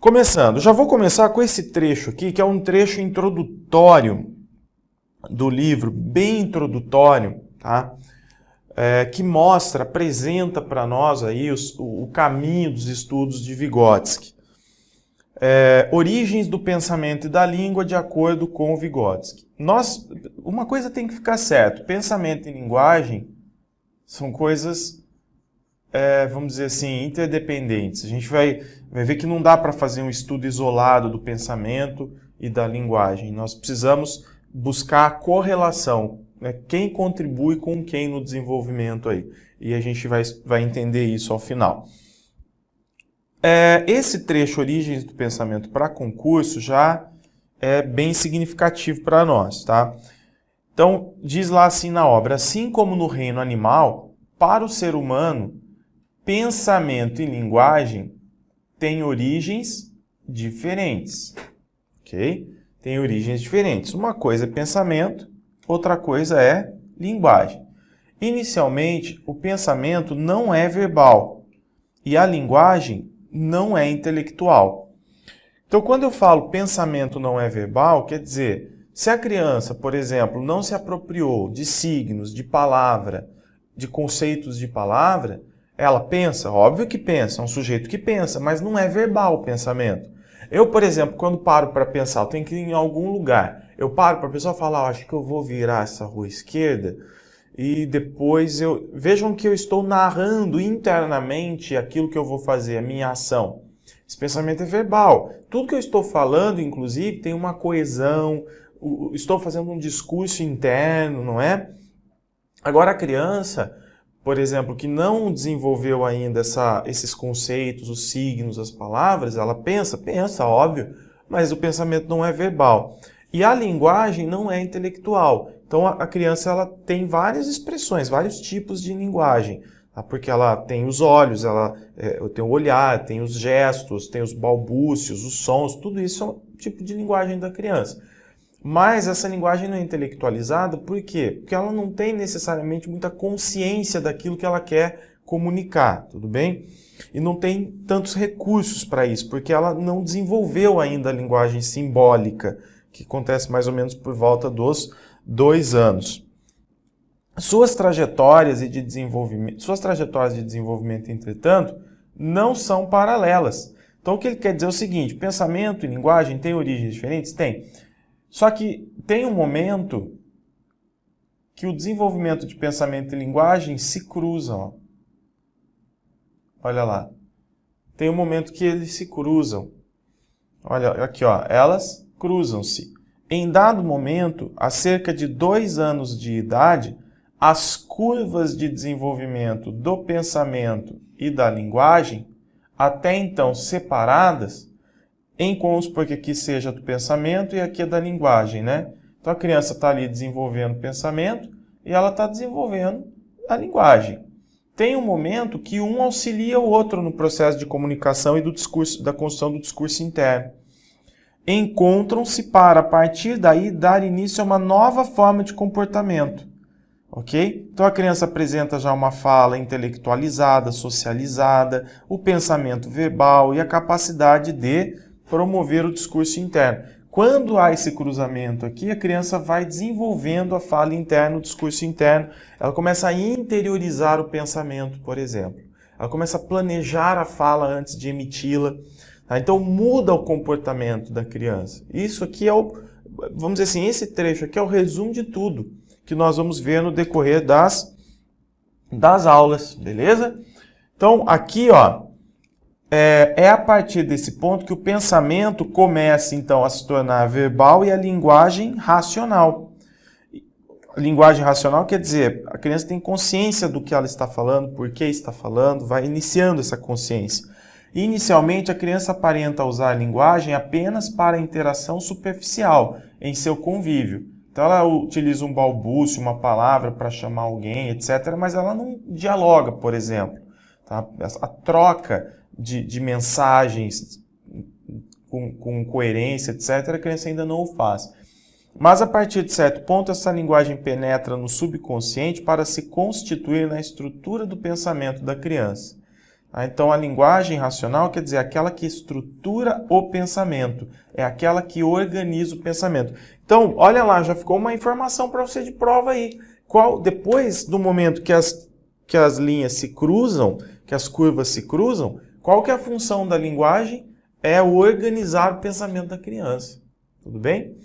Começando, já vou começar com esse trecho aqui, que é um trecho introdutório do livro, bem introdutório, tá? Que mostra, apresenta para nós aí o caminho dos estudos de Vygotsky. Origens do pensamento e da língua de acordo com Vygotsky. Uma coisa tem que ficar certo, pensamento e linguagem são coisas, vamos dizer assim, interdependentes. A gente vai ver que não dá para fazer um estudo isolado do pensamento e da linguagem. Nós precisamos buscar a correlação, né? Quem contribui com quem no desenvolvimento aí. E a gente vai entender isso ao final. Esse trecho, Origens do Pensamento para concurso, já é bem significativo para nós, tá? Então, diz lá assim na obra: assim como no reino animal, para o ser humano, pensamento e linguagem têm origens diferentes, ok? Tem origens diferentes. Uma coisa é pensamento, outra coisa é linguagem. Inicialmente, o pensamento não é verbal e a linguagem não é intelectual. Então, quando eu falo pensamento não é verbal, quer dizer, se a criança, por exemplo, não se apropriou de signos, de palavra, de conceitos de palavra, ela pensa, óbvio que pensa, é um sujeito que pensa, mas não é verbal o pensamento. Eu, por exemplo, quando paro para pensar, eu tenho que ir em algum lugar, eu paro para pensar e falar, acho que eu vou virar essa rua esquerda, e depois vejam que eu estou narrando internamente aquilo que eu vou fazer, a minha ação. Esse pensamento é verbal. Tudo que eu estou falando, inclusive, tem uma coesão, estou fazendo um discurso interno, não é? Agora a criança, por exemplo, que não desenvolveu ainda esses conceitos, os signos, as palavras, ela pensa, óbvio, mas o pensamento não é verbal. E a linguagem não é intelectual. Então a criança ela tem várias expressões, vários tipos de linguagem, tá? Porque ela tem os olhos, ela tem o olhar, tem os gestos, tem os balbúcios, os sons, tudo isso é um tipo de linguagem da criança. Mas essa linguagem não é intelectualizada, por quê? Porque ela não tem necessariamente muita consciência daquilo que ela quer comunicar, tudo bem? E não tem tantos recursos para isso, porque ela não desenvolveu ainda a linguagem simbólica, que acontece mais ou menos por volta dos 2 anos. Suas trajetórias de desenvolvimento, entretanto, não são paralelas. Então, o que ele quer dizer é o seguinte: pensamento e linguagem têm origens diferentes? Tem. Só que tem um momento que o desenvolvimento de pensamento e linguagem se cruzam. Olha lá. Tem um momento que eles se cruzam. Olha aqui, ó. Elas cruzam-se. Em dado momento, há cerca de 2 anos de idade, as curvas de desenvolvimento do pensamento e da linguagem, até então separadas, vamos supor que aqui seja do pensamento e aqui é da linguagem, né? Então a criança está ali desenvolvendo o pensamento e ela está desenvolvendo a linguagem. Tem um momento que um auxilia o outro no processo de comunicação e do discurso, da construção do discurso interno. Encontram-se para, a partir daí, dar início a uma nova forma de comportamento. Ok? Então a criança apresenta já uma fala intelectualizada, socializada, o pensamento verbal e a capacidade de promover o discurso interno. Quando há esse cruzamento aqui, a criança vai desenvolvendo a fala interna, o discurso interno. Ela começa a interiorizar o pensamento, por exemplo. Ela começa a planejar a fala antes de emiti-la. Então muda o comportamento da criança. Isso aqui vamos dizer assim, esse trecho aqui é o resumo de tudo que nós vamos ver no decorrer das aulas, beleza? Então aqui, ó, é a partir desse ponto que o pensamento começa então a se tornar verbal e a linguagem racional. A linguagem racional quer dizer, a criança tem consciência do que ela está falando, por que está falando, vai iniciando essa consciência. Inicialmente, a criança aparenta usar a linguagem apenas para a interação superficial em seu convívio. Então, ela utiliza um balbúcio, uma palavra para chamar alguém, etc., mas ela não dialoga, por exemplo. Tá? A troca de mensagens com coerência, etc., a criança ainda não o faz. Mas, a partir de certo ponto, essa linguagem penetra no subconsciente para se constituir na estrutura do pensamento da criança. Então, a linguagem racional quer dizer aquela que estrutura o pensamento, é aquela que organiza o pensamento. Então, olha lá, já ficou uma informação para você de prova aí. Depois do momento que as linhas se cruzam, que as curvas se cruzam, qual que é a função da linguagem? É organizar o pensamento da criança. Tudo bem?